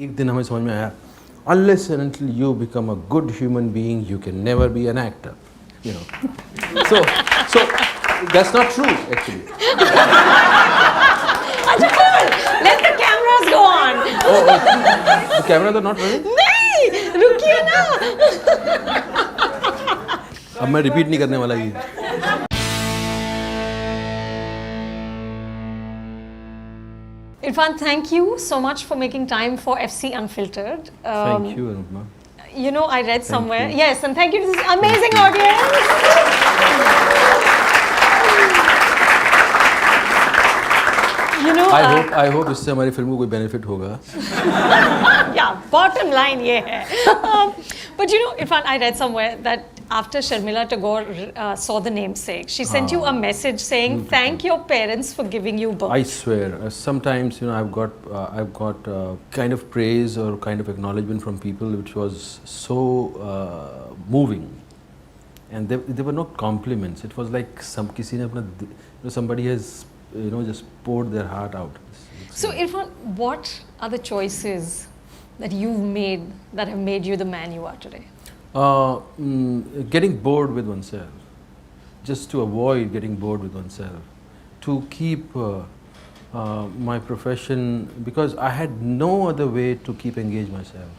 एक दिन हमें समझ में आया, unless and until you become a good human being, you can never be an actor. You know, so that's not true actually. अच्छा cool. Let the cameras go on. Oh, the cameras are not running. नहीं, रुकिए ना. अब मैं repeat नहीं करने वाला ये. Irfan, thank you so much for making time for FC Unfiltered. Thank you, Anupama. You know, I read somewhere. you. Yes, and thank you to this amazing audience. You know, I hope इससे हमारी film को कोई benefit होगा. yeah, bottom line ये है. But you know, Irfan, I read somewhere that after Sharmila Tagore saw The Namesake, she sent you a message saying, "Thank your parents for giving you birth." I swear, sometimes I've got kind of praise or kind of acknowledgement from people which was so moving, and there were no compliments. It was like किसी ने अपना somebody has just poured their heart out. So Irfan, what are the choices that you've made that have made you the man you are today? Getting bored with oneself, just to avoid getting bored with oneself, to keep my profession, because I had no other way to keep engaged myself,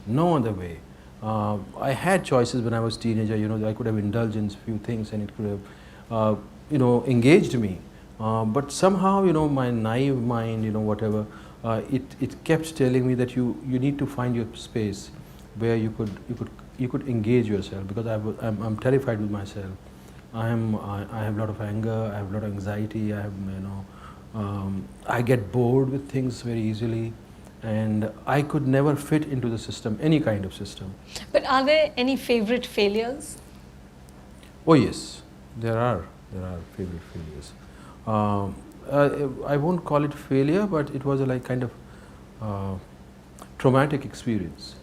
no other way. I had choices when I was teenager, I could have indulged in few things and it could have, engaged me. But somehow, my naive mind, whatever, it kept telling me that you need to find your space where you could engage yourself, because I'm terrified with myself. I have a lot of anger, I have a lot of anxiety, I get bored with things very easily, and I could never fit into the system, any kind of system. But are there any favorite failures? Oh yes, there are favorite failures. I won't call it failure, but it was a kind of traumatic experience.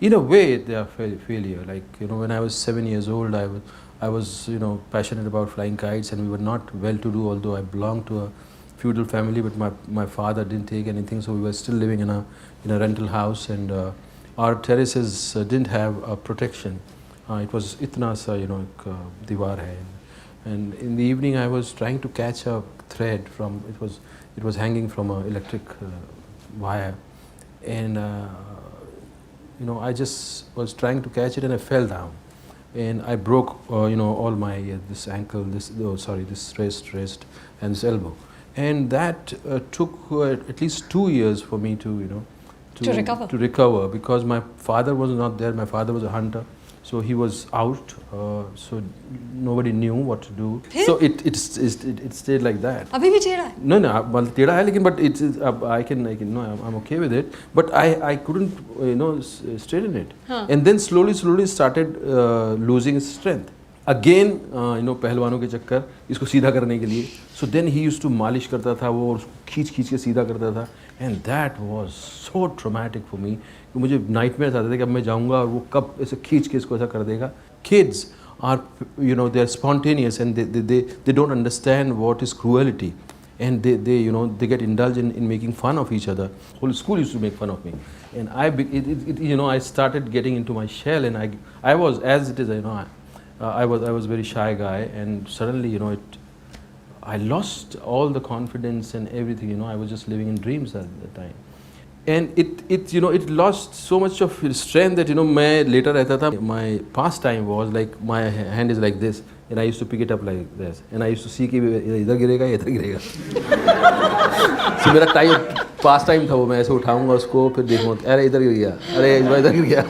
In a way, they are failure. Like when I was 7 years old, I was passionate about flying kites, and we were not well-to-do. Although I belonged to a feudal family, but my father didn't take anything, so we were still living in a rental house, and our terraces didn't have protection. It was itna sa diwar hai. And in the evening, I was trying to catch a thread from it was hanging from an electric wire, and I just was trying to catch it, and I fell down, and I broke all my this ankle, this wrist, and this elbow, and that took at least 2 years for me to recover, because my father was not there. My father was a hunter. So he was out, so nobody knew what to do. So it stayed like that. अभी भी टेढ़ा है? No, मतलब टेढ़ा है, लेकिन but I can I'm okay with it. But I couldn't straighten it. And then slowly started losing its strength. Again, पहलवानों के चक्कर इसको सीधा करने के लिए. So then he used to मालिश करता था वो, और खींच के सीधा करता था. And that was so traumatic for me. मुझे नाइटमेयर्स आते थे कि अब मैं जाऊंगा और वो कब ऐसे खींच के इसको ऐसा कर देगा. Kids are they are spontaneous, and they don't understand what is cruelty, and they get indulged in making fun of each other. Whole school used to make fun of me, and I started getting into my shell, and I was, as it is, I was very shy guy, and suddenly I lost all the confidence and everything. I was just living in dreams at the time. And it lost so much of strength that मैं later रहता था. My pastime was like my hand is like this, and I used to pick it up like this, and I used to see कि इधर गिरेगा या इधर गिरेगा. So मेरा pastime था वो, मैं ऐसे उठाऊंगा उसको, फिर देखूंगा अरे इधर गिर गया, अरे इधर गिर गया.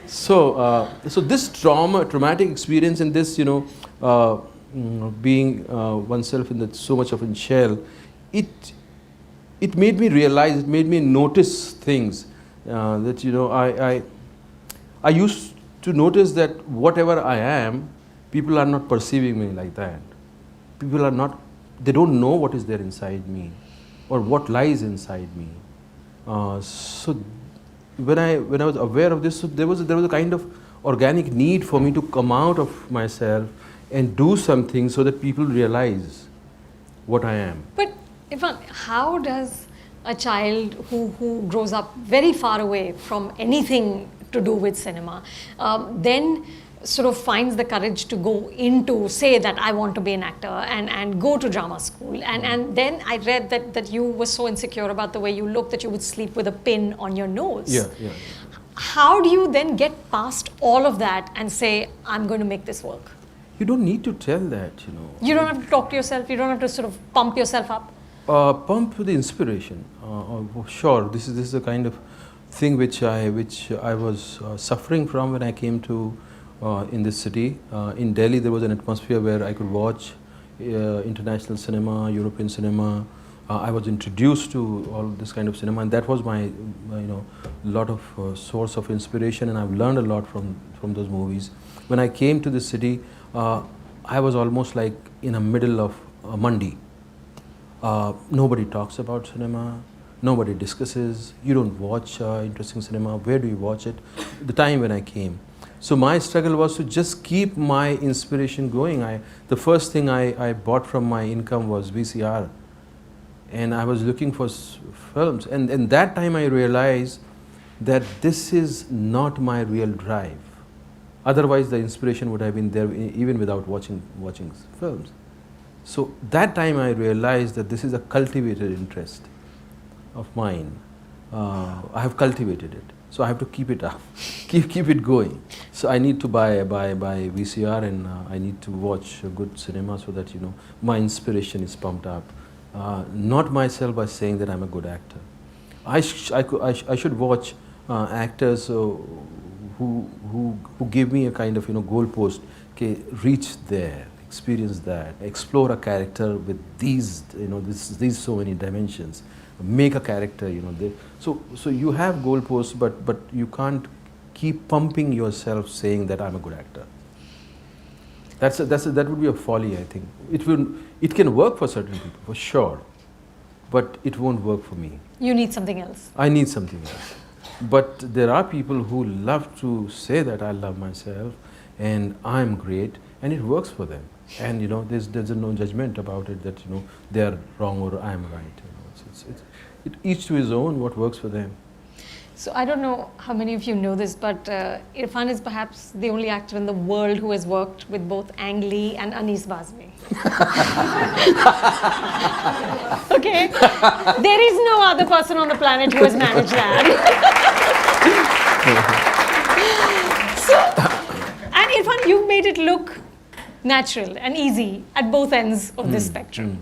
So this traumatic experience, and this being oneself in so much of a shell, it made me realize, it made me notice things that I used to notice that whatever I am, people are not perceiving me like that. People are not, they don't know what is there inside me or what lies inside me. So when I was aware of this, so there was a kind of organic need for me to come out of myself and do something so that people realize what I am. But Irfan, how does a child who grows up very far away from anything to do with cinema then sort of finds the courage to go into, say that I want to be an actor and go to drama school, and then I read that you were so insecure about the way you looked that you would sleep with a pin on your nose. Yeah. How do you then get past all of that and say, I'm going to make this work? You don't need to tell that, you know. You don't have to talk to yourself, you don't have to sort of pump yourself up. Pump the inspiration. Sure, this is a kind of thing which I was suffering from when I came to in this city. In Delhi, there was an atmosphere where I could watch international cinema, European cinema. I was introduced to all this kind of cinema, and that was my lot of source of inspiration, and I've learned a lot from those movies. When I came to this city, I was almost like in the middle of a mandi. Nobody talks about cinema, nobody discusses, you don't watch interesting cinema, where do you watch it? The time when I came. So my struggle was to just keep my inspiration going. The first thing I bought from my income was VCR, and I was looking for films, and that time I realized that this is not my real drive. Otherwise the inspiration would have been there even without watching films. So that time I realized that this is a cultivated interest of mine. I have cultivated it, so I have to keep it up, keep it going. So I need to buy VCR, and I need to watch good cinema so that my inspiration is pumped up. Not myself by saying that I'm a good actor. I should watch actors who give me a kind of goalpost. Okay, reach there, experience that, explore a character with these these so many dimensions, make a character so you have goalposts, but you can't keep pumping yourself saying that I'm a good actor. That would be a folly, I think. It can work for certain people, for sure, but it won't work for me. You need something else. I need something else. But there are people who love to say that I love myself and I'm great, and it works for them. And there's no judgment about it that they are wrong or I am right. It's each to his own, what works for them. So I don't know how many of you know this, but Irfan is perhaps the only actor in the world who has worked with both Ang Lee and Anis Bazmi. Okay? There is no other person on the planet who has managed that. And Irfan, you've made it look natural and easy at both ends of this spectrum.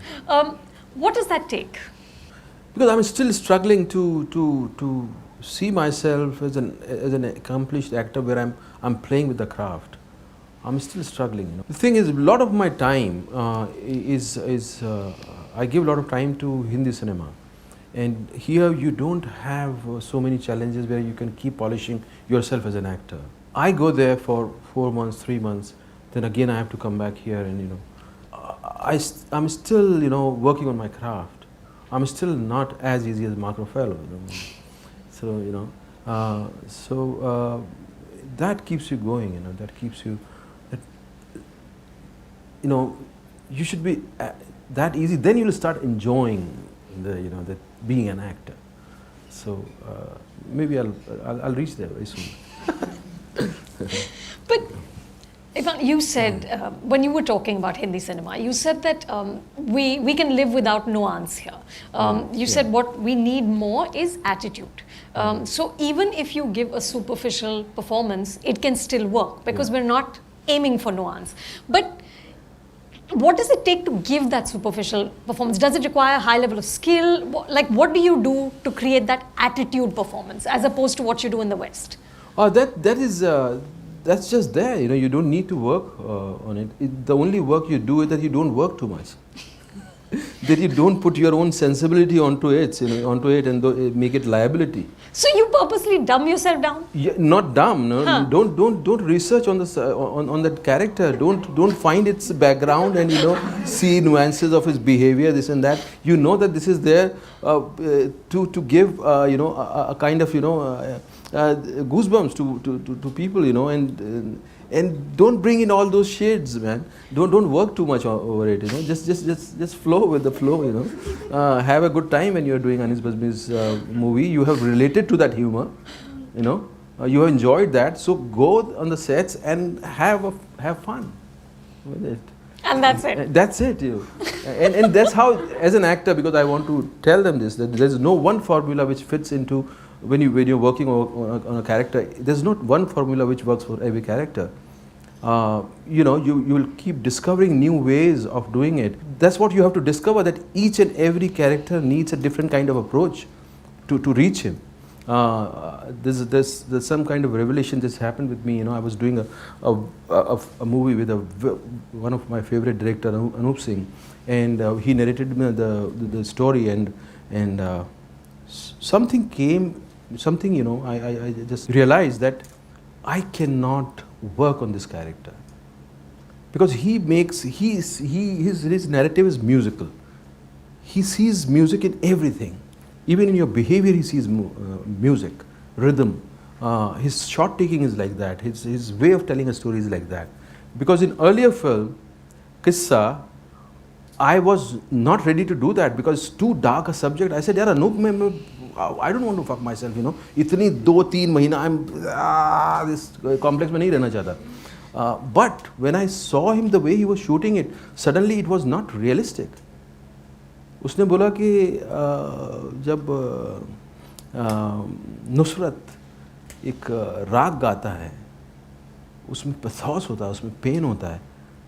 What does that take? Because I'm still struggling to see myself as an accomplished actor where I'm playing with the craft. I'm still struggling. The thing is, a lot of my time I give a lot of time to Hindi cinema, and here you don't have so many challenges where you can keep polishing yourself as an actor. I go there for 4 months, 3 months, then again I have to come back here, and I'm still working on my craft. I'm still not as easy as Mark Ruffalo. So that keeps you going. That keeps you. You should be that easy. Then you'll start enjoying the being an actor. So maybe I'll reach there very soon. But Irfan, you said when you were talking about Hindi cinema, you said that we can live without nuance here. You said what we need more is attitude. So even if you give a superficial performance, it can still work because we're not aiming for nuance. But what does it take to give that superficial performance? Does it require a high level of skill? Like, what do you do to create that attitude performance as opposed to what you do in the West? That's just there. You don't need to work on it. The only work you do is that you don't work too much. That you don't put your own sensibility onto it, and make it liability. So you purposely dumb yourself down? Yeah, not dumb. No. Huh. Don't research on that character. Don't find its background and see nuances of his behavior, this and that. You know that this is there to give a kind of goosebumps to people, and And don't bring in all those shades, man. Don't work too much over it, you know. Just flow with the flow, you know. Have a good time when you're doing Anis Bazmi's movie. You have related to that humor, you know. You have enjoyed that. So go on the sets and have fun with it. And that's it. That's it, you know. And that's how, as an actor, because I want to tell them this, that there's no one formula which fits into when you're working on a character. There's not one formula which works for every character. You know, you will keep discovering new ways of doing it. That's what you have to discover, that each and every character needs a different kind of approach to reach him. There's some kind of revelation that's happened with me. You know, I was doing a movie with one of my favorite director, Anup Singh, and he narrated me the story, and something came, you know, I just realized that I cannot work on this character because his narrative is musical. He sees music in everything. Even in your behavior, he sees music, rhythm. His shot taking is like that. His way of telling a story is like that. Because in earlier film, Qissa, I was not ready to do that because it's too dark a subject. I said, "Yaar, Anup, I don't want to fuck myself, you know. Itni 2-3 mahina, I'm this complex mein nahi rehna chahta." But when I saw him, the way he was shooting it, suddenly it was not realistic. उसने बोला कि जब नुसरत एक राग गाता है, उसमें pathos होता है, उसमें पेन होता है.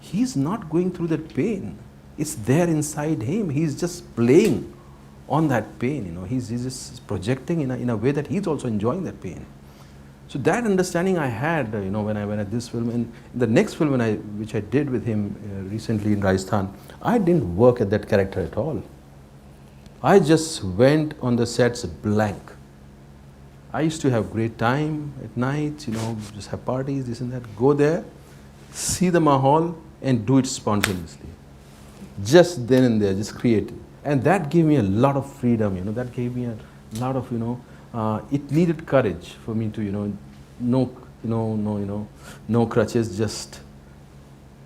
He is not going through that pain. It's there inside him. He is just playing on that pain. You know, he's just projecting in a way that he's also enjoying that pain. So that understanding I had, you know, when I went at this film, and the next film which I did with him recently in Rajasthan, I didn't work at that character at all. I just went on the sets blank. I used to have great time at night, you know, just have parties, this and that. Go there, see the mahal, and do it spontaneously. Just then and there, just create it. And that gave me a lot of freedom, you know. That gave me a lot of, you know, it needed courage for me to, you know, no crutches, just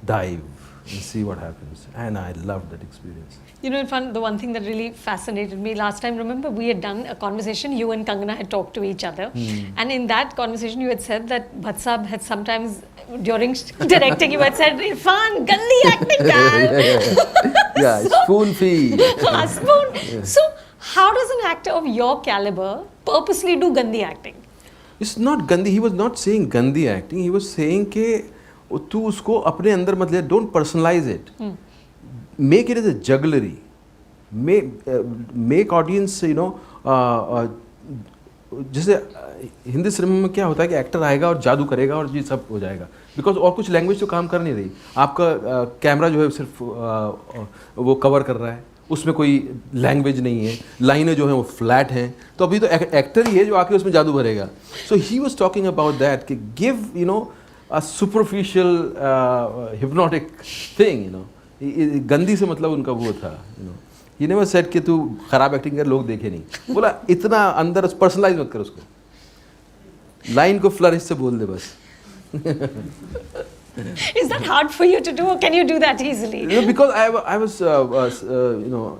dive and see what happens. And I loved that experience. You know, Irfan, the one thing that really fascinated me last time, remember we had done a conversation, you and Kangana had talked to each other. And in that conversation you had said that Bhatt Sahab had sometimes, during directing, you had said, "Irfan, gandi acting yaar." Yeah, spoon feed. Spoon. Yeah. So, how does an actor of your caliber purposely do gandi acting? It's not gandi. He was not saying gandi acting. He was saying कि तू उसको अपने अंदर मत ले. Don't personalize it. Make it as a jugglery. Make audience, you know, जैसे Hindi cinema में क्या होता है कि एक्टर आएगा और जादू करेगा और ये सब हो जाएगा. बिकॉज और कुछ लैंग्वेज तो काम कर नहीं रही. आपका कैमरा जो है सिर्फ वो कवर कर रहा है, उसमें कोई लैंग्वेज नहीं है, लाइनें जो हैं वो फ्लैट हैं. तो अभी तो एक्टर ही है जो आके उसमें जादू भरेगा. So he was talking about that कि give, you know, a superficial hypnotic thing, you know. गंदी से मतलब उनका वो था, you know. He never said कि तू खराब एक्टिंग कर, लोग देखे नहीं. बोला इतना अंदर पर्सनलाइज मत कर उसको, लाइन को फ्लरिश से बोल दे बस. Is that hard for you to do, or can you do that easily? You know, because I was you know,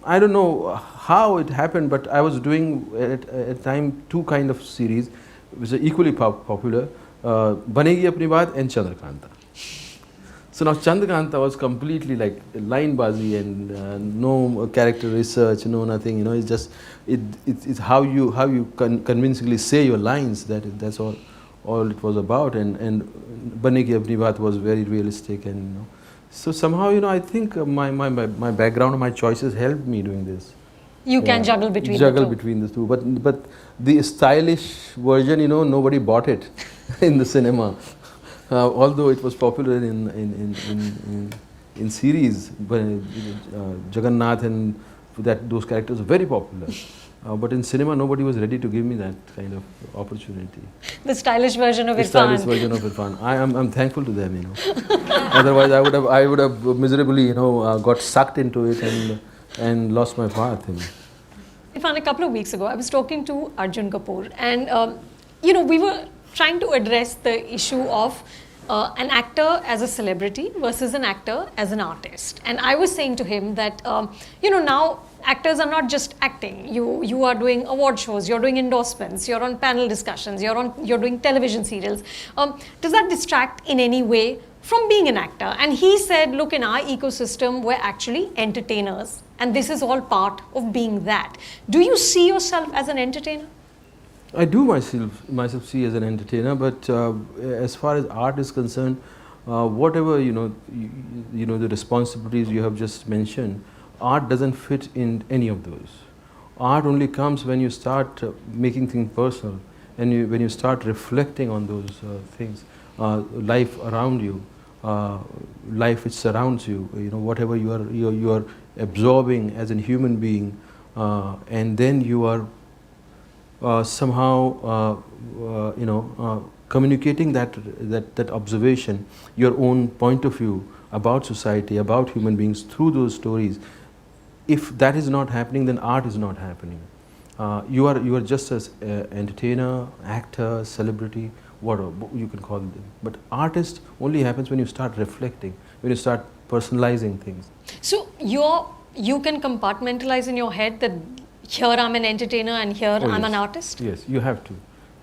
I don't know how it happened, but I was doing at a time two kind of series which are equally popular, Banegi Apni Baat and Chandrakanta. So now Chandrakanta was completely like line bazi and no character research, no nothing. You know, it's just it's how you convincingly say your lines. That's all it was about. And Banegi Apni Baat was very realistic, and you know. So somehow, you know, I think my background, my choices helped me doing this. You can juggle between the two. But the stylish version, you know, nobody bought it in the cinema. Although it was popular in series, but Jagannath and those characters were very popular. But in cinema, nobody was ready to give me that kind of opportunity. The stylish version of Irfan. The stylish version of Irfan. I'm thankful to them, you know. Otherwise, I would have miserably, you know, got sucked into it and lost my path. You know. Irfan, a couple of weeks ago, I was talking to Arjun Kapoor, and you know, we were trying to address the issue of an actor as a celebrity versus an actor as an artist. And I was saying to him that, now actors are not just acting. You are doing award shows, you're doing endorsements, you're on panel discussions, you're doing television serials. Does that distract in any way from being an actor? And he said, look, in our ecosystem, we're actually entertainers. And this is all part of being that. Do you see yourself as an entertainer? I do myself see as an entertainer, but as far as art is concerned, whatever the responsibilities you have just mentioned, art doesn't fit in any of those. Art only comes when you start making things personal, and when you start reflecting on those things, life around you, life which surrounds you. Whatever you are absorbing as a human being, and then you are somehow communicating that observation, your own point of view about society, about human beings through those stories. If that is not happening, then art is not happening. You are just as entertainer, actor, celebrity, whatever you can call them. But artist only happens when you start reflecting, when you start personalizing things. So you can compartmentalize in your head that here I'm an entertainer and here I'm an artist? Yes, you have to.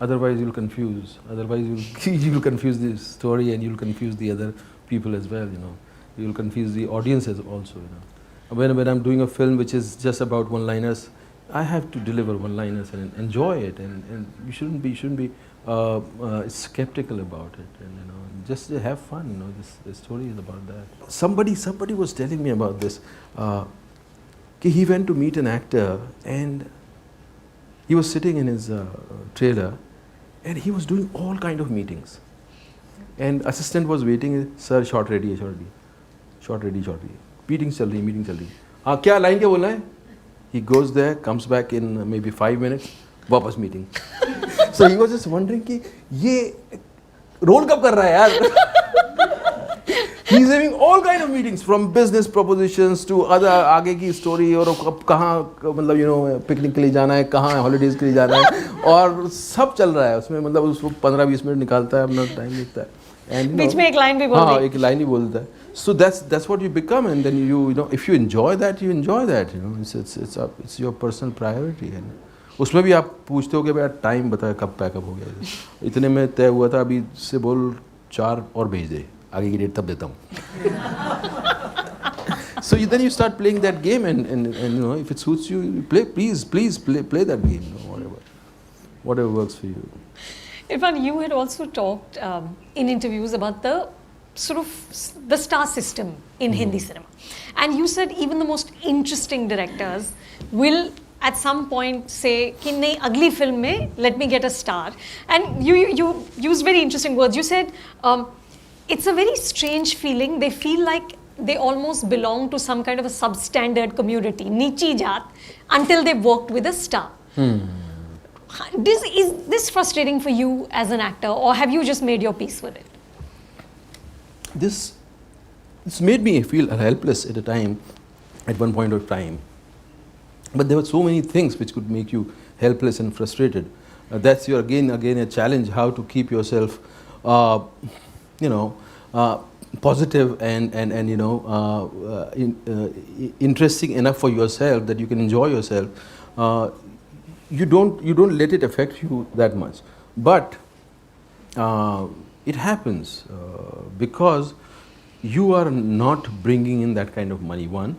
Otherwise you'll confuse. Otherwise you'll confuse the story, and you'll confuse the other people as well. You'll confuse the audiences also. When I'm doing a film which is just about one-liners, I have to deliver one-liners and enjoy it, and you shouldn't be skeptical about it, and just have fun. This story is about that. Somebody was telling me about this. He went to meet an actor, and he was sitting in his trailer, and he was doing all kind of meetings, and assistant was waiting. Sir, shot ready. Meeting chal rahi. Kya line kya bolna hai? He goes there, comes back in maybe 5 minutes, वापस meeting. So he was just wondering कि ये role कब कर रहा है यार? He's having all kind of meetings, from business propositions to other आगे की story, और अब कहाँ पिकनिक के लिए जाना है, कहाँ हॉलीडेज के लिए जाना है, और सब चल रहा है उसमें. उसको 15-20 मिनट निकालता है, अपना टाइम लिखता है, and बीच में एक लाइन भी बोलता है. एक लाइन ही बोलता है. So that's what you become, and then if you enjoy that, you enjoy that. It's your personal priority. And उसमें भी आप पूछते हो कि भाई टाइम बता कब पैकअप हो गया, इतने में तय हुआ था, अभी से बोल 4 और भेज दे, आगे की डेट तब देता हूँ. So then you start playing that game, and if it suits you, play. Please play that game. Whatever works for you. Irfan, you had also talked in interviews about the sort of the star system in Hindi cinema, and you said even the most interesting directors will at some point say कि नहीं अगली film में let me get a star, and you used very interesting words. You said it's a very strange feeling. They feel like they almost belong to some kind of a substandard community, नीची जात, until they worked with a star. Is this frustrating for you as an actor, or have you just made your peace with it? This made me feel helpless at one point of time. But there were so many things which could make you helpless and frustrated. That's your again a challenge, how to keep yourself, positive and interesting enough for yourself that you can enjoy yourself. You don't let it affect you that much, but it happens because you are not bringing in that kind of money. One,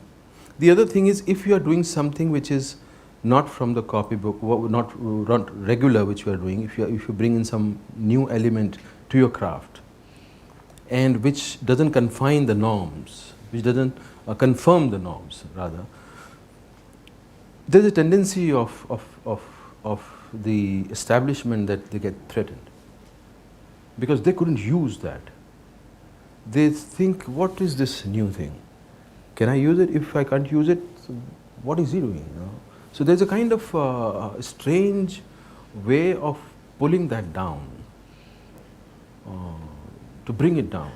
the other thing is, if you are doing something which is not from the copybook, not regular, which you are doing, if you bring in some new element to your craft, and which doesn't confine the norms, which doesn't confirm the norms, rather, there's a tendency of the establishment that they get threatened, because they couldn't use that. They think, what is this new thing? Can I use it? If I can't use it, so what is he doing? So there's a kind of strange way of pulling that down, to bring it down.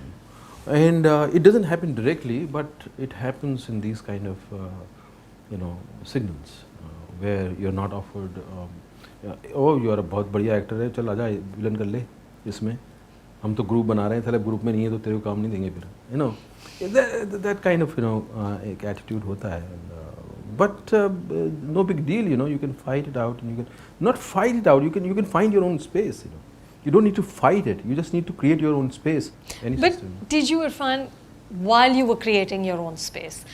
And it doesn't happen directly, but it happens in these kind of signals, where you're not offered, oh, you are a बहुत बढ़िया actor है, चल आजा villain कर ले इसमें, हम तो ग्रुप बना रहे हैं, साले ग्रुप में नहीं है तो तेरे को काम नहीं देंगे फिर, you know, that kind of, you know, एक attitude होता है. But no big deal, you know, you can fight it out, and you can not fight it out, you can find your own space, you know. You don't need to fight it, you just need to create your own space. But did you, Irfan, while you were creating your own space,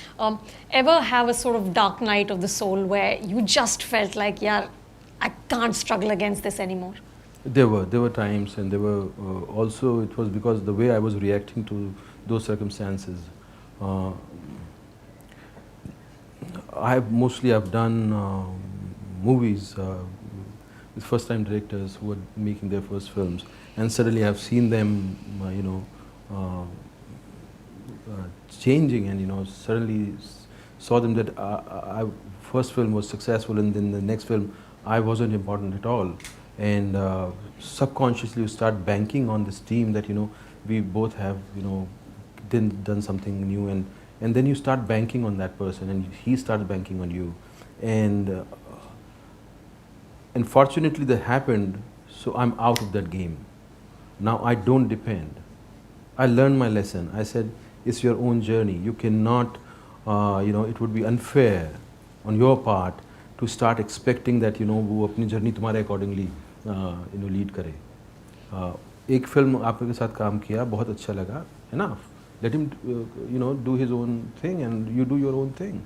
ever have a sort of dark night of the soul where you just felt like, yeah, I can't struggle against this anymore? There were times, and there were also, it was because the way I was reacting to those circumstances. I've done movies with first-time directors who were making their first films, and suddenly I've seen them, you know, changing, and you know, suddenly saw them that first film was successful, and then the next film I wasn't important at all, and subconsciously you start banking on this team that, you know, we both have, you know, done something new, and then you start banking on that person, and he starts banking on you, and fortunately that happened, so I'm out of that game. Now I don't depend. I learned my lesson. I said, it's your own journey. You cannot, you know, it would be unfair on your part to start expecting that, you know, वो अपनी journey तुम्हारे accordingly, you know, lead करे. एक film आपके साथ काम किया, बहुत अच्छा लगा, enough. Let him, you know, do his own thing, and you do your own thing.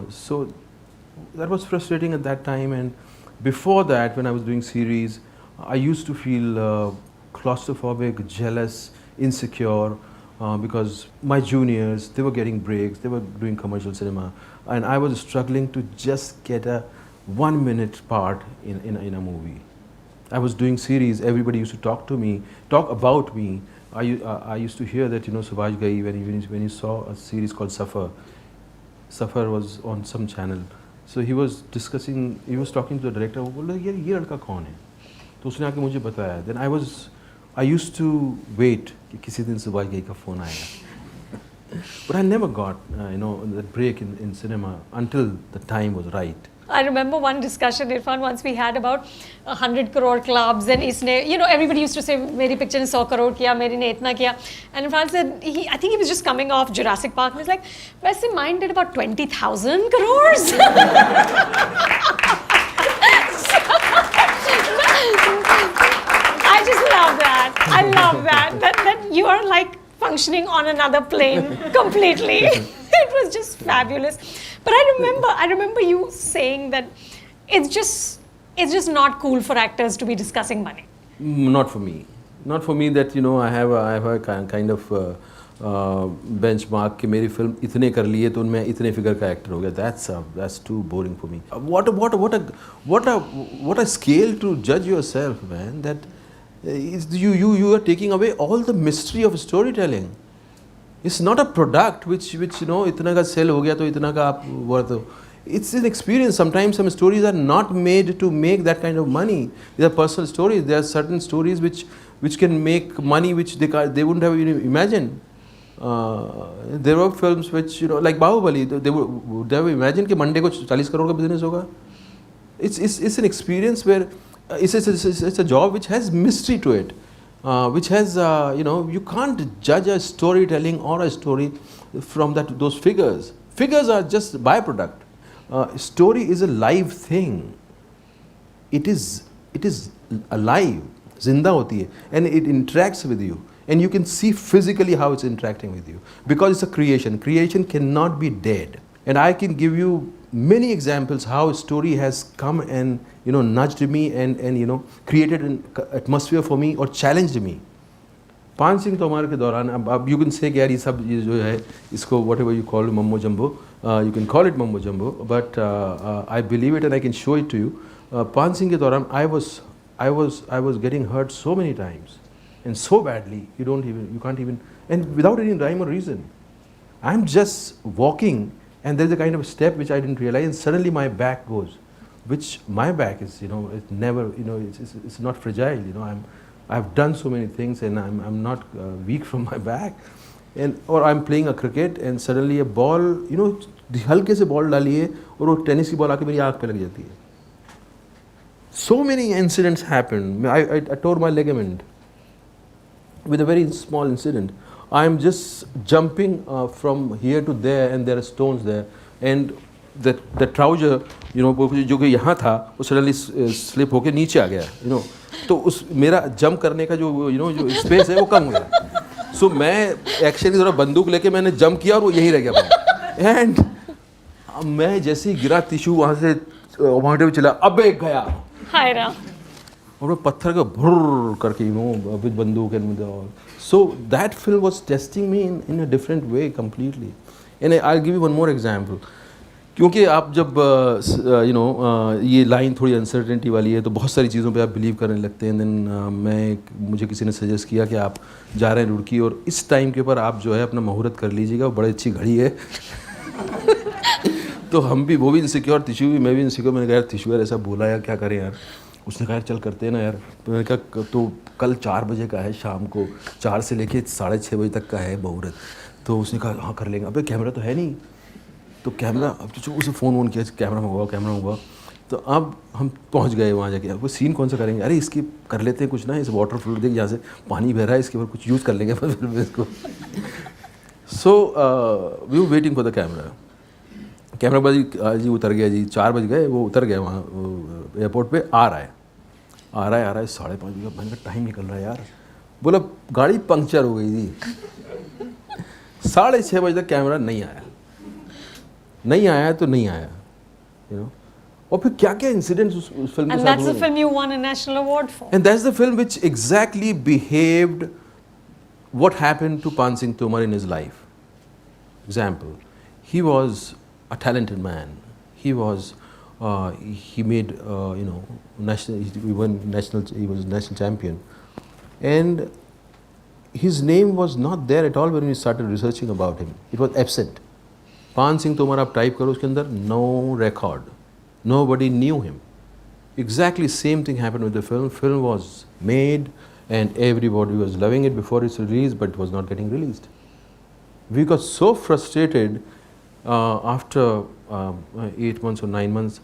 So that was frustrating at that time, and before that, when I was doing series, I used to feel claustrophobic, jealous, insecure, because my juniors, they were getting breaks, they were doing commercial cinema, and I was struggling to just get a 1-minute part in a movie. I was doing series, everybody used to talk about me. I used to hear that, you know, Subhash Ghai, when he saw a series called Safar was on some channel. So he was talking to the director, वो बोल रहा है ये लड़का कौन है? तो उसने आके मुझे बताया. Then I used to wait कि किसी दिन सुभाष घई का phone आएगा. But I never got, you know, that break in cinema until the time was right. I remember one discussion, Irfan, once we had about 100 crore clubs, and isne, you know, everybody used to say, "Meri picture ne 100 crore kiya, meri ne itna kiya." And Irfan said, I think he was just coming off Jurassic Park, and he's like, "Waise mine did about 20,000 crores." I just love that. I love that you are like functioning on another plane completely. It was just fabulous. But I remember you saying that it's just not cool for actors to be discussing money. Not for me. Not for me that, you know, I have a kind of benchmark कि मेरी film इतने कर लिए तो मैं इतने figure का actor हो गया. That's too boring for me. What a scale to judge yourself, man. That you are taking away all the mystery of storytelling. It's not a product which you know इतना का sell हो गया तो इतना का आप worth हो. It's an experience. Sometimes some stories are not made to make that kind of money. They are personal stories. There are certain stories which can make money which they wouldn't have even imagined. There were films which, you know, like Bahubali, they would have imagined कि Monday को 40 crore का business होगा. It's an experience where it's a job which has mystery to it. Which has, you know, you can't judge a storytelling or a story from those figures. Figures are just byproduct. Story is a live thing. It is alive, zinda hoti hai, and it interacts with you, and you can see physically how it's interacting with you because it's a creation. Creation cannot be dead, and I can give you many examples how a story has come and, you know, nudged me and you know, created an atmosphere for me or challenged me. पान सिंह तोमर के दौरान अब you can say कि यार ये सब ये जो है इसको whatever you call mumbo jumbo, you can call it mumbo jumbo, but I believe it and I can show it to you. पान सिंह के दौरान I was getting hurt so many times and so badly you can't even, and without any rhyme or reason. I'm just walking and there's a kind of step which I didn't realize, and suddenly my back goes, which my back is, you know, it's never, you know, it's not fragile, you know. I've done so many things and I'm not weak from my back, or I'm playing a cricket and suddenly a ball, you know, हल्के से ball डाली है और वो tennis की ball आके मेरी आँख पे लग जाती है. So many incidents happened. I tore my ligament. with a very small incident. I'm just jumping from here to there and there are stones there and the trouser, you know, जो कि यहाँ था वो suddenly slip होके नीचे आ गया, you know, तो उस मेरा jump करने का जो you know जो space है वो कम हो गया. So मैं actually थोड़ा बंदूक लेके मैंने jump किया और वो यहीं रह गया and मैं जैसे ही गिरा टिश्यू वहाँ से वहाँ पे चला अबे गया. हाय राम. और वो पत्थर का भुर्र करके यू नो विद बंदूक and all. So that film was testing me in a different way completely. And I will give you one more example. क्योंकि आप जब यू नो ये लाइन थोड़ी अनसर्टेनिटी वाली है तो बहुत सारी चीज़ों पे आप बिलीव करने लगते हैं. देन मुझे किसी ने सजेस्ट किया कि आप जा रहे हैं रुड़की और इस टाइम के ऊपर आप जो है अपना मुहूर्त कर लीजिएगा, वो बड़ी अच्छी घड़ी है. तो हम भी वो भी इनसिक्योर, तिशू भी, मैं भी इनसिक्योर. मैंने कहा यार तिशू यार ऐसा बोला यार क्या करें यार. उसने कहा यार चल करते हैं ना यार. तो मैंने कहा तो कल 4 बजे का है, शाम को 4 से लेके 6:30 बजे तक का है मुहूर्त. तो उसने कहा हाँ कर लेंगे. अबे कैमरा तो है नहीं. तो कैमरा अब तो उसे फ़ोन किया, कैमरा मंगवाओ. तो अब हम पहुंच गए वहाँ जाके. अब वो सीन कौन सा करेंगे, अरे इसकी कर लेते हैं कुछ ना, इस वाटर फ्लो देख यहाँ से पानी बह रहा है, इसके ऊपर कुछ यूज़ कर लेंगे फिर इसको. So we were waiting for the camera. Camera बाजी जी उतर गया जी. 4 बज गए, वो उतर गया वहाँ एयरपोर्ट पे. आ रहा है 5:30 बजे. मैंने कहा टाइम निकल रहा है यार. बोला गाड़ी पंक्चर हो गई थी. 6:30 बजे तक कैमरा नहीं आया तो नहीं आया, यू नो. और फिर क्या क्या इंसिडेंट्स उस फिल्म के साथ हुए. And that's the film you won a national award for. And that's the film which exactly behaved what happened to Pan Singh Tomar in his life. Example, he was a talented man. He was he made you know he was national champion, and his name was not there at all when we started researching about him. It was absent. Pan Singh Tomar आप type करो उसके अंदर, no record. Nobody knew him. Exactly same thing happened with the film. Film was made and everybody was loving it before its release, but it was not getting released. We got so frustrated after 8 months or 9 months.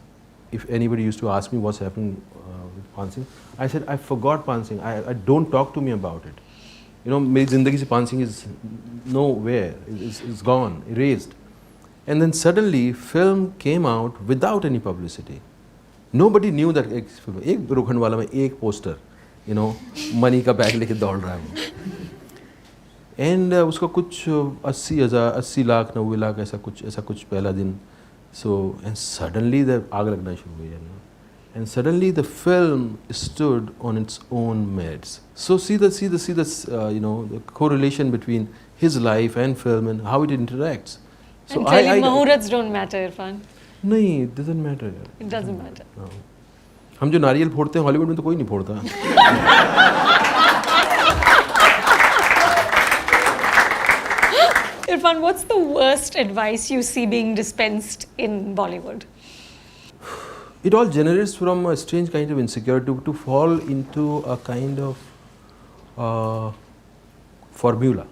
If anybody used to ask me what's happening with Pan Singh, I said I forgot Pan Singh. I don't talk to me about it. You know, मेरी ज़िंदगी से Pan Singh is nowhere. It's gone, erased. And then suddenly film came out without any publicity. Nobody knew that एक रोखंडवाला में एक poster, you know, money का bag लेके दौड़ रहा है वो. एंड उसका कुछ 80 लाख 90 लाख ऐसा कुछ पहला दिन. सो एंड सडनली द आग लगना शुरू हुई. And suddenly the film stood on its own merits. So see the you know the correlation between his life and film and how it interacts. So and clearly Mahurats don't matter, Irfan. नहीं, it doesn't matter. It doesn't matter. No. हम जो नारियल फोड़ते हैं Hollywood में तो कोई नहीं फोड़ता. Irfan, what's the worst advice you see being dispensed in Bollywood? It all generates from a strange kind of insecurity to fall into a kind of formula.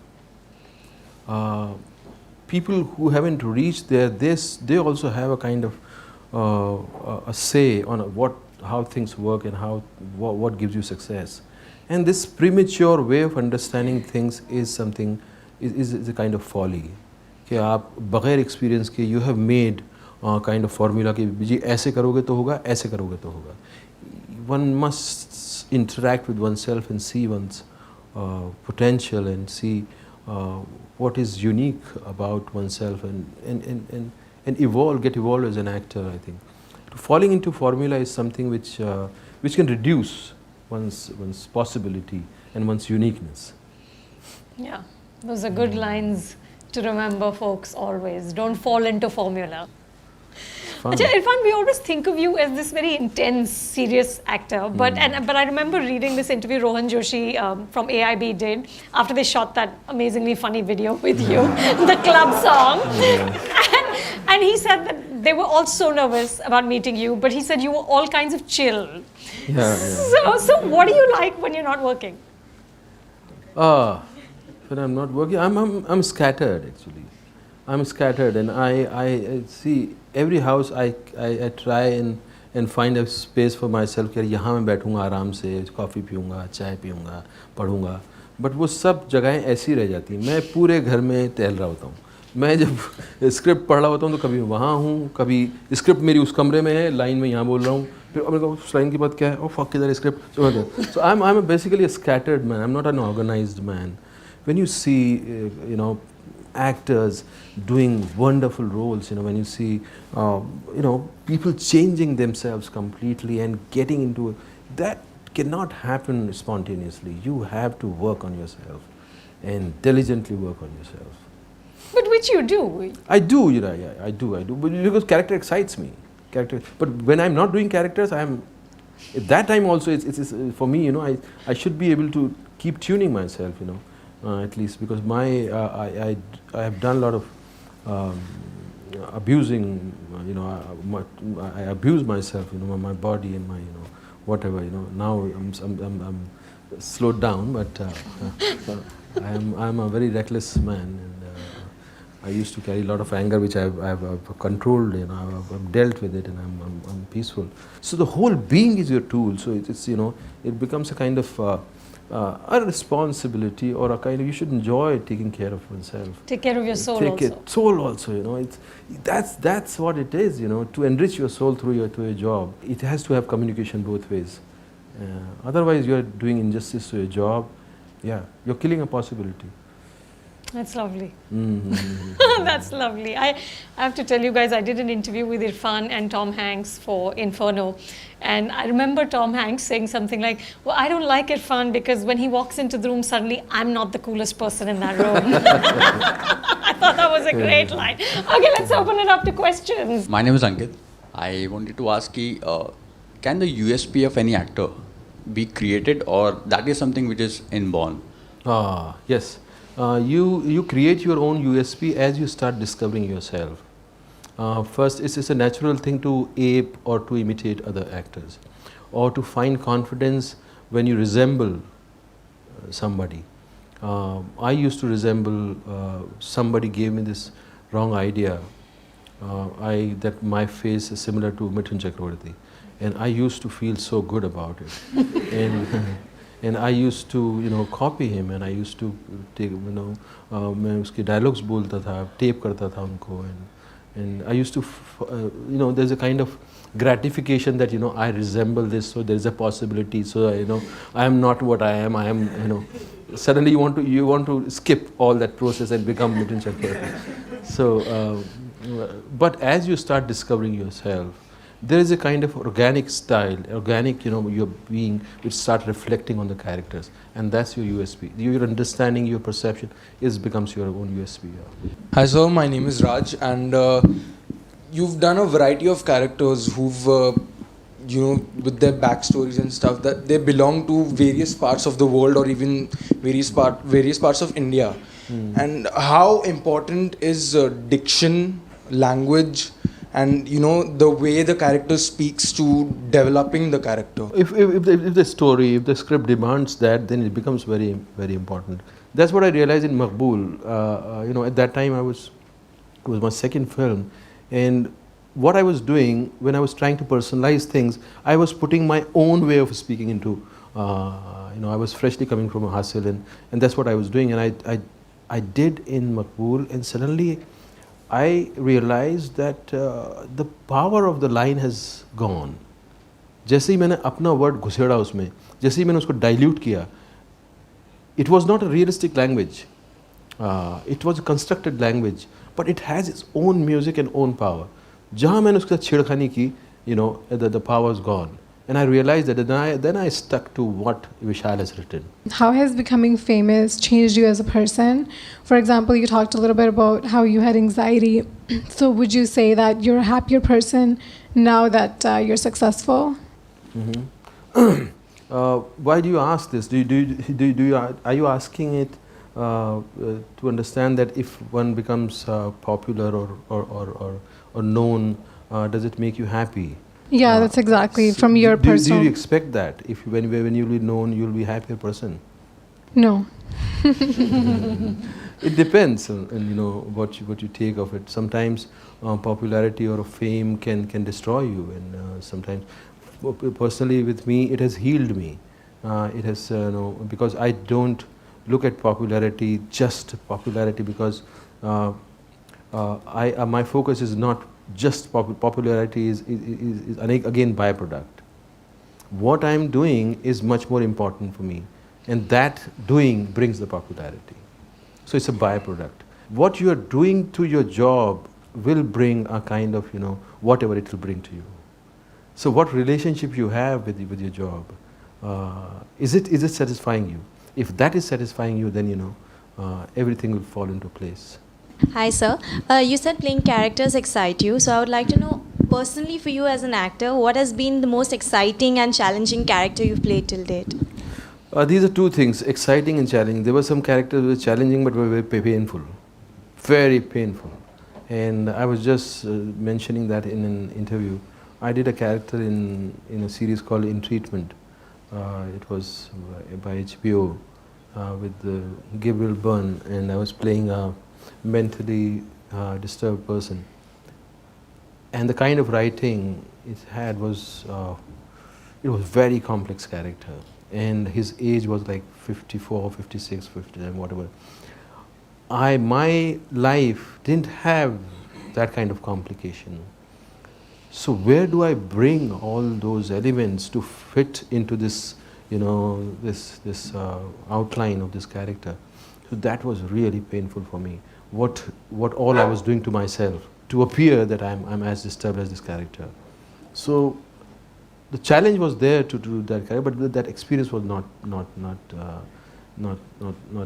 People who haven't reached there, they also have a kind of a say on how things work and what gives you success. And this premature way of understanding things is something is a kind of folly. कि आप बगैर experience के you have made kind of formula कि जी ऐसे करोगे तो होगा, ऐसे करोगे तो होगा. One must interact with oneself and see one's potential and see what is unique about oneself and get evolved as an actor. I think falling into formula is something which can reduce one's possibility and one's uniqueness. Yeah, those are good lines to remember, folks. Always don't fall into formula. Achha, Irfan, we always think of you as this very intense, serious actor. But I remember reading this interview Rohan Joshi from AIB did after they shot that amazingly funny video with you, the club song. And he said that they were all so nervous about meeting you, but he said you were all kinds of chill. Yeah. So what do you like when you're not working? When I'm not working, I'm scattered actually. I'm scattered, and I see every house. I try and find a space for myself. कि यहाँ मैं बैठूँगा आराम से, coffee पीऊँगा, चाय पीऊँगा, पढ़ूँगा. But वो सब जगहें ऐसी रह जाती हैं. मैं पूरे घर में टहल रहा होता हूँ. मैं जब स्क्रिप्ट पढ़ रहा होता हूँ तो कभी वहाँ हूँ, कभी स्क्रिप्ट मेरी उस कमरे में है, लाइन में यहाँ बोल रहा हूँ, फिर मेरे को उस लाइन की बात क्या है, ओ फक किधर script. So I am basically a scattered man, I am not an organised man. When you see actors doing wonderful roles, when you see people changing themselves completely and getting into that cannot happen spontaneously. You have to work on yourself and diligently work on yourself. But which you do. I do, I do, but because character excites me. But when I'm not doing characters, at that time also it's for me, I should be able to keep tuning myself, at least, because I have done a lot of abusing, I abuse myself, my body and my, whatever, now I'm slowed down, but I'm a very reckless man, and I used to carry a lot of anger, which I've controlled, I've dealt with it, and I'm peaceful. So the whole being is your tool. So it's it becomes a kind of a responsibility, or a kind of, you should enjoy taking care of oneself. Take care of your soul Take also. it, soul also, that's what it is, to enrich your soul through your job. It has to have communication both ways. Otherwise you're doing injustice to your job. Yeah, you're killing a possibility. That's lovely. Mm-hmm. That's lovely. I have to tell you guys, I did an interview with Irrfan and Tom Hanks for Inferno. And I remember Tom Hanks saying something like, well, I don't like Irrfan because when he walks into the room, suddenly I'm not the coolest person in that room. I thought that was a great line. Okay, let's open it up to questions. My name is Ankit. I wanted to ask you, can the USP of any actor be created, or that is something which is inborn? Yes. You create your own USP as you start discovering yourself. First, it's a natural thing to ape or to imitate other actors, or to find confidence when you resemble somebody. I used to resemble, somebody gave me this wrong idea, that my face is similar to Mithun Chakravarti, and I used to feel so good about it. And I used to, copy him, and I used to take, मैं उसके dialogues बोलता था, tape करता था उनको, and I used to, there's a kind of gratification that, I resemble this, so there's a possibility, so, I am not what I am, suddenly you want to skip all that process and become Mithun Chakravarti. So, but as you start discovering yourself, there is a kind of organic style, organic, your being, which start reflecting on the characters, and that's your USP. Your understanding, your perception, becomes your own USP. Yeah. Hi sir, my name is Raj, and you've done a variety of characters who've, with their backstories and stuff, that they belong to various parts of the world, or even various parts of India. And how important is diction, language, and the way the character speaks to developing the character? If the story, if the script demands that, then it becomes very, very important. That's what I realized in Maqbool. At that time it was my second film, and what I was doing when I was trying to personalize things, I was putting my own way of speaking into, I was freshly coming from a Hasil, and that's what I was doing, and I did in Maqbool, and suddenly I realized that the power of the line has gone. जैसे ही मैंने अपना word घुसेड़ा उसमें, जैसे ही मैंने उसको dilute किया, it was not a realistic language. It was a constructed language, but it has its own music and own power. जहाँ मैंने उसके साथ छेड़खानी की, the power is gone. And I realized that then I stuck to what Vishal has written. How has becoming famous changed you as a person? For example, you talked a little bit about how you had anxiety. So would you say that you're a happier person now that you're successful? Mm-hmm. Why do you ask this? Are you asking it to understand that if one becomes popular or known, does it make you happy? Yeah, that's exactly from your personal. Do you expect that if when you'll be known, you'll be a happier person? No. It depends on what you take of it. Sometimes popularity or fame can destroy you, and sometimes, personally with me, it has healed me. It has because I don't look at popularity, just popularity, because my focus is not just popularity is again byproduct. What I'm doing is much more important for me, and that doing brings the popularity. So it's a byproduct. What you are doing to your job will bring a kind of, whatever it will bring to you. So what relationship you have with your job, is it satisfying you? If that is satisfying you, then everything will fall into place. Hi, sir. You said playing characters excite you, so I would like to know, personally for you as an actor, what has been the most exciting and challenging character you've played till date? These are two things, exciting and challenging. There were some characters that were challenging but were very painful, very painful. And I was just mentioning that in an interview. I did a character in a series called In Treatment. It was by HBO with Gabriel Byrne, and I was playing a mentally disturbed person. And the kind of writing it had was, it was very complex character. And his age was like 54, 56, 59, whatever. My life didn't have that kind of complication. So where do I bring all those elements to fit into this, this outline of this character? So that was really painful for me. What all I was doing to myself to appear that I'm as disturbed as this character. So the challenge was there to do that character, but that experience was not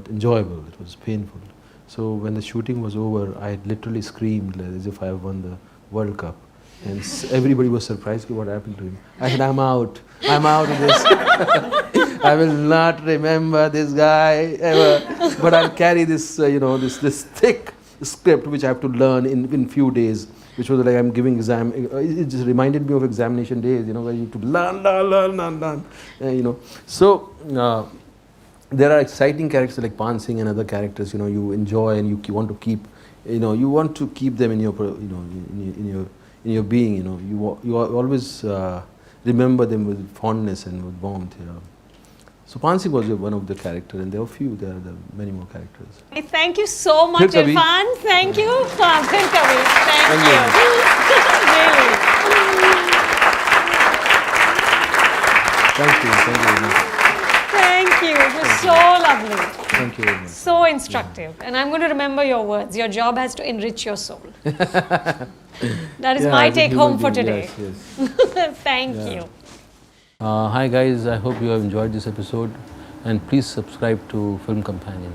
enjoyable. It was painful. So when the shooting was over, I literally screamed as if I had won the World Cup. And everybody was surprised what happened to him. I said, I'm out of this. I will not remember this guy ever. But I'll carry this, this thick script which I have to learn in few days, which was like I'm giving exam. It just reminded me of examination days, where you have to learn. So there are exciting characters like Pan Singh and other characters, you enjoy and you want to keep, you want to keep them in your, in your being, you always remember them with fondness and with warmth. So Pan Singh was one of the characters, and there are many more characters. Thank you so much, Phir kabhi. Irrfan. Thank you. Phir kabhi. Thank you. Really. Thank you very much. Thank you. It was so lovely. Thank you very much. So instructive. And I'm going to remember your words. Your job has to enrich your soul. That is my as a take human home for being, today. Yes. Thank you. Hi guys, I hope you have enjoyed this episode, and please subscribe to Film Companion.